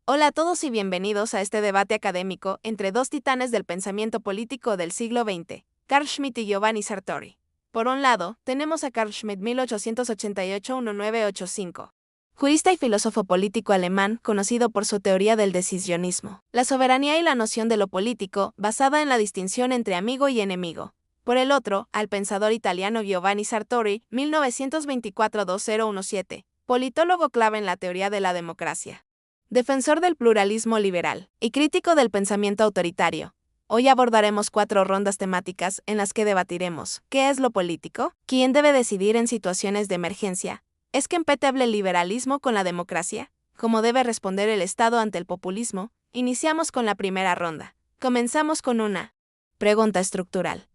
Hola a todos y bienvenidos a este debate académico entre dos titanes del pensamiento político del siglo XX, Carl Schmitt y Giovanni Sartori. Por un lado, tenemos a Carl Schmitt 1888-1985, jurista y filósofo político alemán conocido por su teoría del decisionismo, la soberanía y la noción de lo político basada en la distinción entre amigo y enemigo. Por el otro, al pensador italiano Giovanni Sartori 1924-2017, politólogo clave en la teoría de la democracia. Defensor del pluralismo liberal y crítico del pensamiento autoritario. Hoy abordaremos 4 rondas temáticas en las que debatiremos ¿qué es lo político? ¿Quién debe decidir en situaciones de emergencia? ¿Es compatible el liberalismo con la democracia? ¿Cómo debe responder el Estado ante el populismo? Iniciamos con la primera ronda. Comenzamos con una pregunta estructural.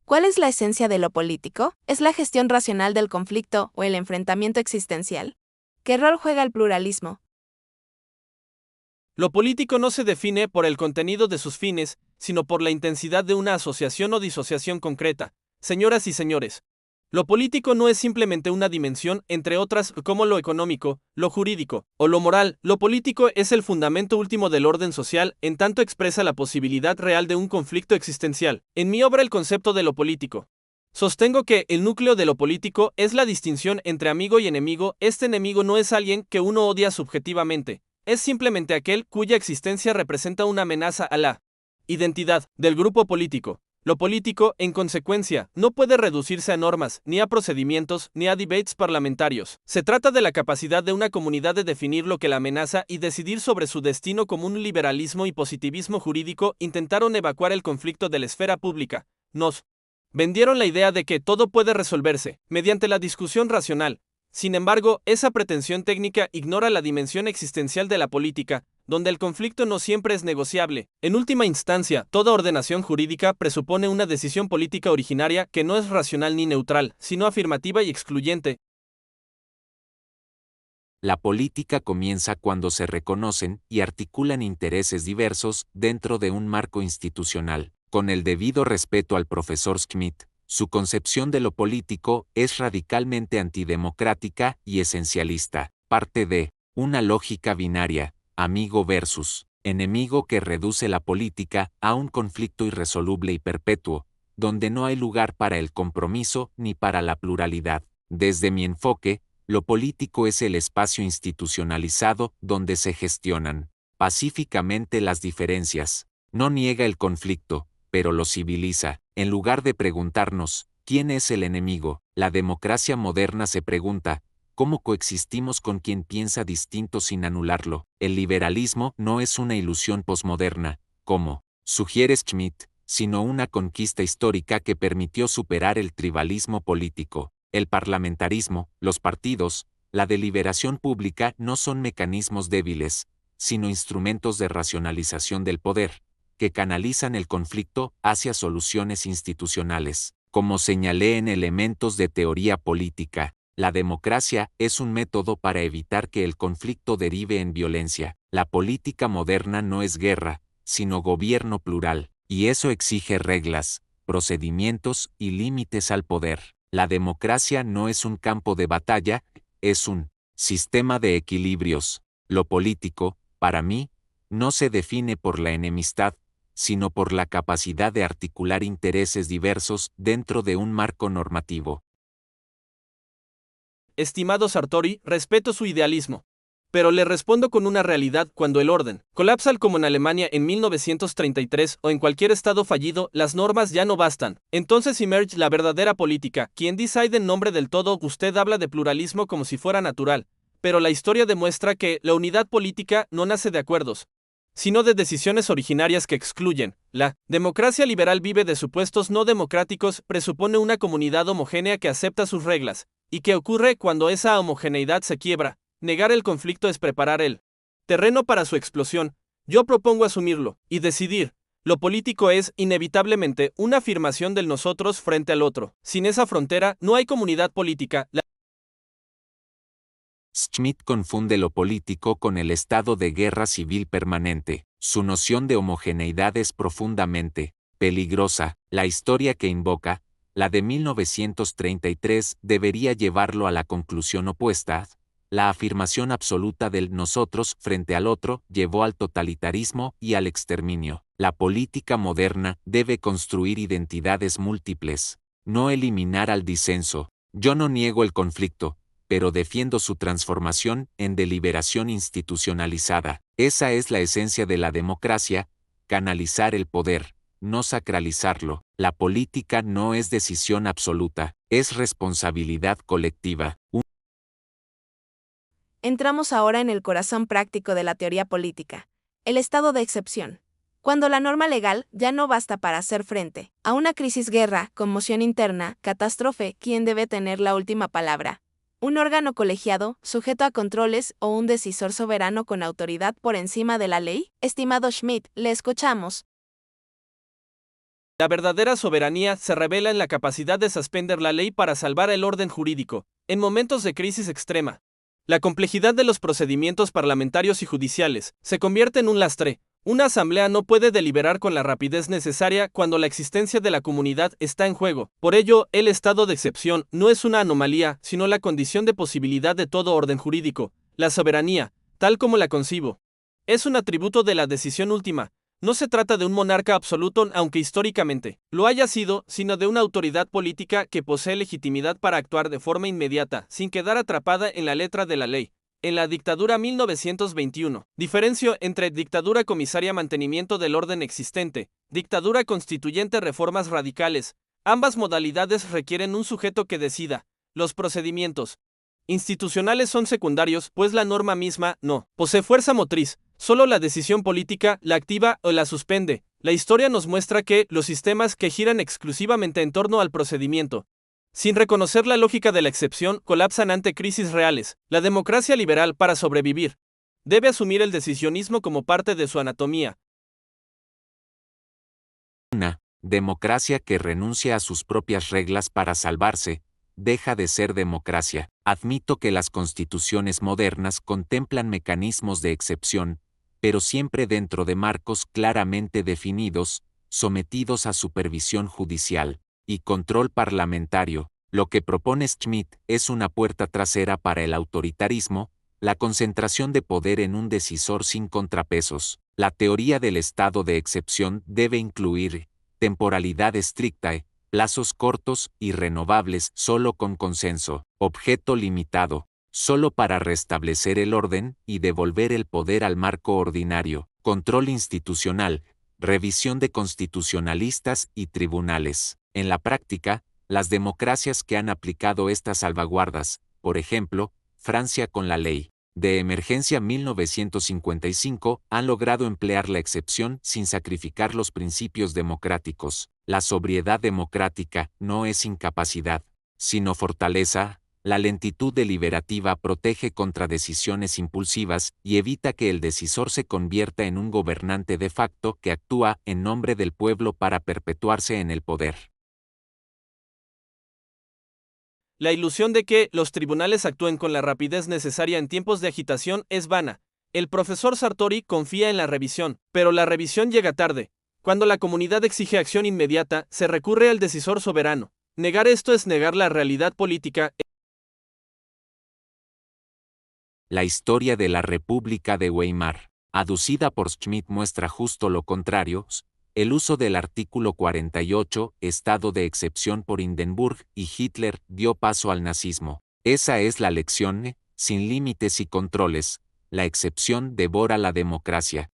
¿Cuál es la esencia de lo político? ¿Es la gestión racional del conflicto o el enfrentamiento existencial? ¿Qué rol juega el pluralismo? Lo político no se define por el contenido de sus fines, sino por la intensidad de una asociación o disociación concreta. Señoras y señores, lo político no es simplemente una dimensión, entre otras, como lo económico, lo jurídico o lo moral. Lo político es el fundamento último del orden social, en tanto expresa la posibilidad real de un conflicto existencial. En mi obra El concepto de lo político, sostengo que el núcleo de lo político es la distinción entre amigo y enemigo. Este enemigo no es alguien que uno odia subjetivamente. Es simplemente aquel cuya existencia representa una amenaza a la identidad del grupo político. Lo político, en consecuencia, no puede reducirse a normas, ni a procedimientos, ni a debates parlamentarios. Se trata de la capacidad de una comunidad de definir lo que la amenaza y decidir sobre su destino. Como un liberalismo y positivismo jurídico intentaron evacuar el conflicto de la esfera pública. Nos vendieron la idea de que todo puede resolverse mediante la discusión racional. Sin embargo, esa pretensión técnica ignora la dimensión existencial de la política, donde el conflicto no siempre es negociable. En última instancia, toda ordenación jurídica presupone una decisión política originaria que no es racional ni neutral, sino afirmativa y excluyente. La política comienza cuando se reconocen y articulan intereses diversos dentro de un marco institucional. Con el debido respeto al profesor Schmitt, su concepción de lo político es radicalmente antidemocrática y esencialista. Parte de una lógica binaria, amigo versus enemigo, que reduce la política a un conflicto irresoluble y perpetuo, donde no hay lugar para el compromiso ni para la pluralidad. Desde mi enfoque, lo político es el espacio institucionalizado donde se gestionan pacíficamente las diferencias. No niega el conflicto, pero lo civiliza. En lugar de preguntarnos, ¿quién es el enemigo?, la democracia moderna se pregunta, ¿cómo coexistimos con quien piensa distinto sin anularlo? El liberalismo no es una ilusión posmoderna, como sugiere Schmitt, sino una conquista histórica que permitió superar el tribalismo político. El parlamentarismo, los partidos, la deliberación pública no son mecanismos débiles, sino instrumentos de racionalización del poder, que canalizan el conflicto hacia soluciones institucionales. Como señalé en Elementos de Teoría Política, la democracia es un método para evitar que el conflicto derive en violencia. La política moderna no es guerra, sino gobierno plural, y eso exige reglas, procedimientos y límites al poder. La democracia no es un campo de batalla, es un sistema de equilibrios. Lo político, para mí, no se define por la enemistad, sino por la capacidad de articular intereses diversos dentro de un marco normativo. Estimado Sartori, respeto su idealismo, pero le respondo con una realidad: cuando el orden colapsa, como en Alemania en 1933 o en cualquier estado fallido, las normas ya no bastan. Entonces emerge la verdadera política. Quien decide en nombre del todo. Usted habla de pluralismo como si fuera natural, pero la historia demuestra que la unidad política no nace de acuerdos, sino de decisiones originarias que excluyen. La democracia liberal vive de supuestos no democráticos, presupone una comunidad homogénea que acepta sus reglas. ¿Y qué ocurre cuando esa homogeneidad se quiebra? Negar el conflicto es preparar el terreno para su explosión. Yo propongo asumirlo y decidir. Lo político es, inevitablemente, una afirmación del nosotros frente al otro. Sin esa frontera, no hay comunidad política. Schmitt confunde lo político con el estado de guerra civil permanente. Su noción de homogeneidad es profundamente peligrosa. La historia que invoca, la de 1933, debería llevarlo a la conclusión opuesta. La afirmación absoluta del nosotros frente al otro llevó al totalitarismo y al exterminio. La política moderna debe construir identidades múltiples, no eliminar al disenso. Yo no niego el conflicto, pero defiendo su transformación en deliberación institucionalizada. Esa es la esencia de la democracia, canalizar el poder, no sacralizarlo. La política no es decisión absoluta, es responsabilidad colectiva. Entramos ahora en el corazón práctico de la teoría política, el estado de excepción. Cuando la norma legal ya no basta para hacer frente a una crisis, guerra, conmoción interna, catástrofe, ¿quién debe tener la última palabra? ¿Un órgano colegiado, sujeto a controles o un decisor soberano con autoridad por encima de la ley? Estimado Schmidt, le escuchamos. La verdadera soberanía se revela en la capacidad de suspender la ley para salvar el orden jurídico, en momentos de crisis extrema. La complejidad de los procedimientos parlamentarios y judiciales se convierte en un lastre. Una asamblea no puede deliberar con la rapidez necesaria cuando la existencia de la comunidad está en juego. Por ello, el estado de excepción no es una anomalía, sino la condición de posibilidad de todo orden jurídico. La soberanía, tal como la concibo, es un atributo de la decisión última. No se trata de un monarca absoluto, aunque históricamente lo haya sido, sino de una autoridad política que posee legitimidad para actuar de forma inmediata, sin quedar atrapada en la letra de la ley. En la dictadura 1921, diferencio entre dictadura comisaria, mantenimiento del orden existente, dictadura constituyente, reformas radicales. Ambas modalidades requieren un sujeto que decida. Los procedimientos institucionales son secundarios, pues la norma misma no posee fuerza motriz. Solo la decisión política la activa o la suspende. La historia nos muestra que los sistemas que giran exclusivamente en torno al procedimiento, sin reconocer la lógica de la excepción, colapsan ante crisis reales. La democracia liberal, para sobrevivir, debe asumir el decisionismo como parte de su anatomía. Una democracia que renuncia a sus propias reglas para salvarse, deja de ser democracia. Admito que las constituciones modernas contemplan mecanismos de excepción, pero siempre dentro de marcos claramente definidos, sometidos a supervisión judicial y control parlamentario. Lo que propone Schmidt es una puerta trasera para el autoritarismo, la concentración de poder en un decisor sin contrapesos. La teoría del estado de excepción debe incluir temporalidad estricta, plazos cortos y renovables solo con consenso, objeto limitado, solo para restablecer el orden y devolver el poder al marco ordinario, control institucional, revisión de constitucionalistas y tribunales. En la práctica, las democracias que han aplicado estas salvaguardas, por ejemplo, Francia con la Ley de Emergencia 1955, han logrado emplear la excepción sin sacrificar los principios democráticos. La sobriedad democrática no es incapacidad, sino fortaleza. La lentitud deliberativa protege contra decisiones impulsivas y evita que el decisor se convierta en un gobernante de facto que actúa en nombre del pueblo para perpetuarse en el poder. La ilusión de que los tribunales actúen con la rapidez necesaria en tiempos de agitación es vana. El profesor Sartori confía en la revisión, pero la revisión llega tarde. Cuando la comunidad exige acción inmediata, se recurre al decisor soberano. Negar esto es negar la realidad política. La historia de la República de Weimar, aducida por Schmidt, muestra justo lo contrario. El uso del artículo 48, estado de excepción por Hindenburg y Hitler, dio paso al nazismo. Esa es la lección, sin límites y controles, la excepción devora la democracia.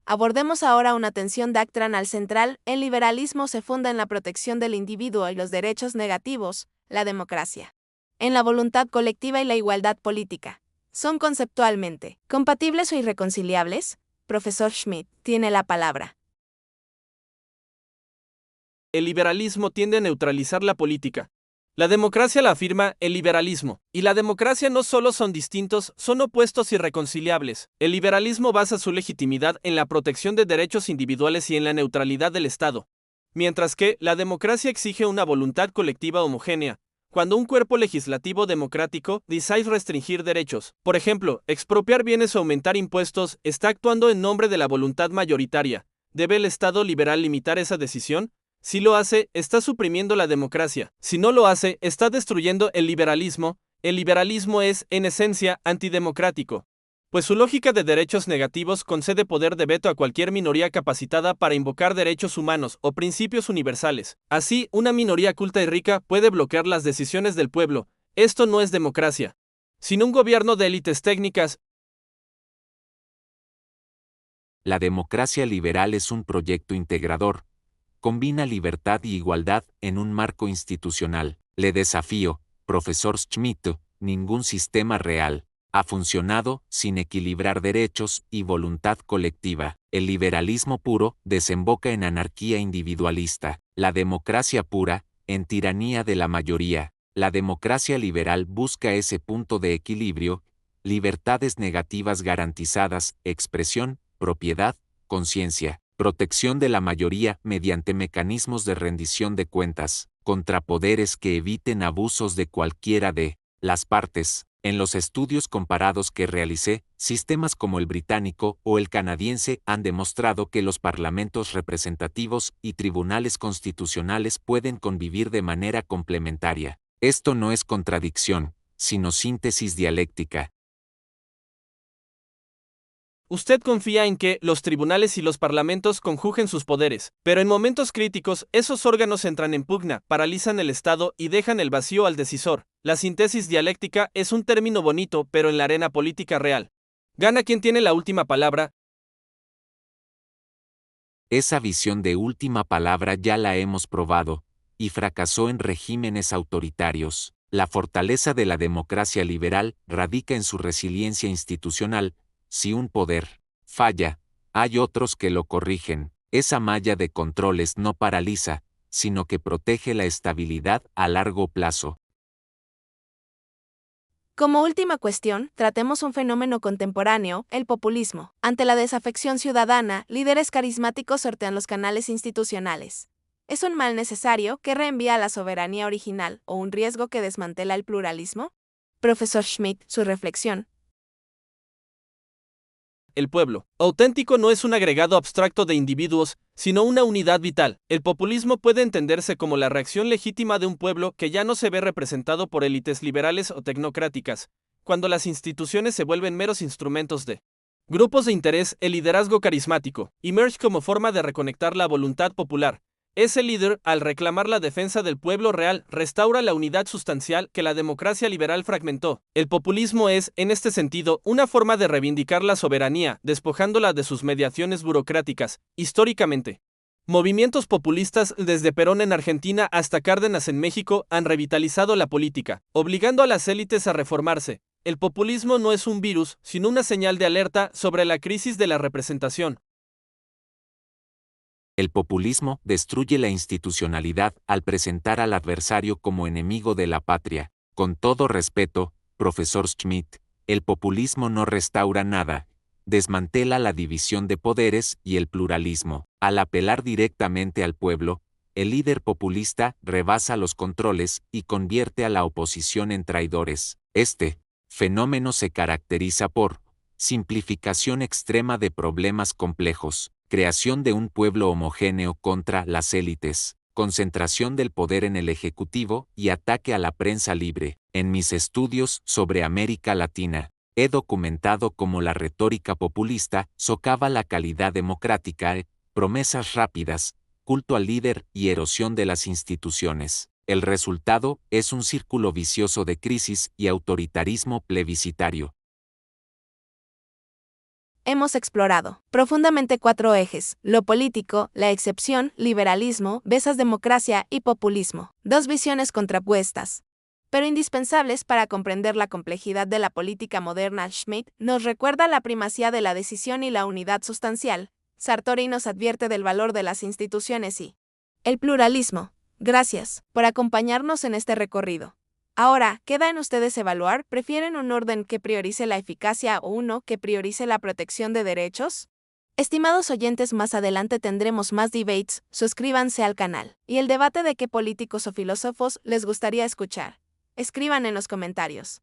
Abordemos ahora una tensión doctrinal central. El liberalismo se funda en la protección del individuo y los derechos negativos, la democracia, en la voluntad colectiva y la igualdad política. ¿Son conceptualmente compatibles o irreconciliables? Profesor Schmidt tiene la palabra. El liberalismo tiende a neutralizar la política. La democracia la afirma. El liberalismo y la democracia no solo son distintos, son opuestos irreconciliables. El liberalismo basa su legitimidad en la protección de derechos individuales y en la neutralidad del Estado, mientras que la democracia exige una voluntad colectiva homogénea. Cuando un cuerpo legislativo democrático decide restringir derechos, por ejemplo, expropiar bienes o aumentar impuestos, está actuando en nombre de la voluntad mayoritaria. ¿Debe el Estado liberal limitar esa decisión? Si lo hace, está suprimiendo la democracia. Si no lo hace, está destruyendo el liberalismo. El liberalismo es, en esencia, antidemocrático, pues su lógica de derechos negativos concede poder de veto a cualquier minoría capacitada para invocar derechos humanos o principios universales. Así, una minoría culta y rica puede bloquear las decisiones del pueblo. Esto no es democracia, sino un gobierno de élites técnicas. La democracia liberal es un proyecto integrador. Combina libertad y igualdad en un marco institucional. Le desafío, profesor Schmidt, ningún sistema real ha funcionado sin equilibrar derechos y voluntad colectiva. El liberalismo puro desemboca en anarquía individualista, la democracia pura, en tiranía de la mayoría. La democracia liberal busca ese punto de equilibrio, libertades negativas garantizadas, expresión, propiedad, conciencia, protección de la mayoría mediante mecanismos de rendición de cuentas, contra poderes que eviten abusos de cualquiera de las partes. En los estudios comparados que realicé, sistemas como el británico o el canadiense han demostrado que los parlamentos representativos y tribunales constitucionales pueden convivir de manera complementaria. Esto no es contradicción, sino síntesis dialéctica. Usted confía en que los tribunales y los parlamentos conjuguen sus poderes, pero en momentos críticos esos órganos entran en pugna, paralizan el Estado y dejan el vacío al decisor. La síntesis dialéctica es un término bonito, pero en la arena política real, gana quien tiene la última palabra. Esa visión de última palabra ya la hemos probado, y fracasó en regímenes autoritarios. La fortaleza de la democracia liberal radica en su resiliencia institucional. Si un poder falla, hay otros que lo corrigen. Esa malla de controles no paraliza, sino que protege la estabilidad a largo plazo. Como última cuestión, tratemos un fenómeno contemporáneo, el populismo. Ante la desafección ciudadana, líderes carismáticos sortean los canales institucionales. ¿Es un mal necesario que reenvía a la soberanía original o un riesgo que desmantela el pluralismo? Profesor Schmidt, su reflexión. El pueblo auténtico no es un agregado abstracto de individuos, sino una unidad vital. El populismo puede entenderse como la reacción legítima de un pueblo que ya no se ve representado por élites liberales o tecnocráticas, cuando las instituciones se vuelven meros instrumentos de grupos de interés. El liderazgo carismático emerge como forma de reconectar la voluntad popular. Ese líder, al reclamar la defensa del pueblo real, restaura la unidad sustancial que la democracia liberal fragmentó. El populismo es, en este sentido, una forma de reivindicar la soberanía, despojándola de sus mediaciones burocráticas. Históricamente, movimientos populistas desde Perón en Argentina hasta Cárdenas en México han revitalizado la política, obligando a las élites a reformarse. El populismo no es un virus, sino una señal de alerta sobre la crisis de la representación. El populismo destruye la institucionalidad al presentar al adversario como enemigo de la patria. Con todo respeto, profesor Schmidt, el populismo no restaura nada, desmantela la división de poderes y el pluralismo. Al apelar directamente al pueblo, el líder populista rebasa los controles y convierte a la oposición en traidores. Este fenómeno se caracteriza por simplificación extrema de problemas complejos, creación de un pueblo homogéneo contra las élites, concentración del poder en el Ejecutivo y ataque a la prensa libre. En mis estudios sobre América Latina, he documentado cómo la retórica populista socava la calidad democrática, promesas rápidas, culto al líder y erosión de las instituciones. El resultado es un círculo vicioso de crisis y autoritarismo plebiscitario. Hemos explorado profundamente 4 ejes: lo político, la excepción, liberalismo, besas democracia y populismo. 2 visiones contrapuestas, pero indispensables para comprender la complejidad de la política moderna. Schmidt nos recuerda la primacía de la decisión y la unidad sustancial. Sartori nos advierte del valor de las instituciones y el pluralismo. Gracias por acompañarnos en este recorrido. Ahora, queda en ustedes evaluar: ¿prefieren un orden que priorice la eficacia o uno que priorice la protección de derechos? Estimados oyentes, más adelante tendremos más debates. Suscríbanse al canal. ¿Y el debate de qué políticos o filósofos les gustaría escuchar? Escriban en los comentarios.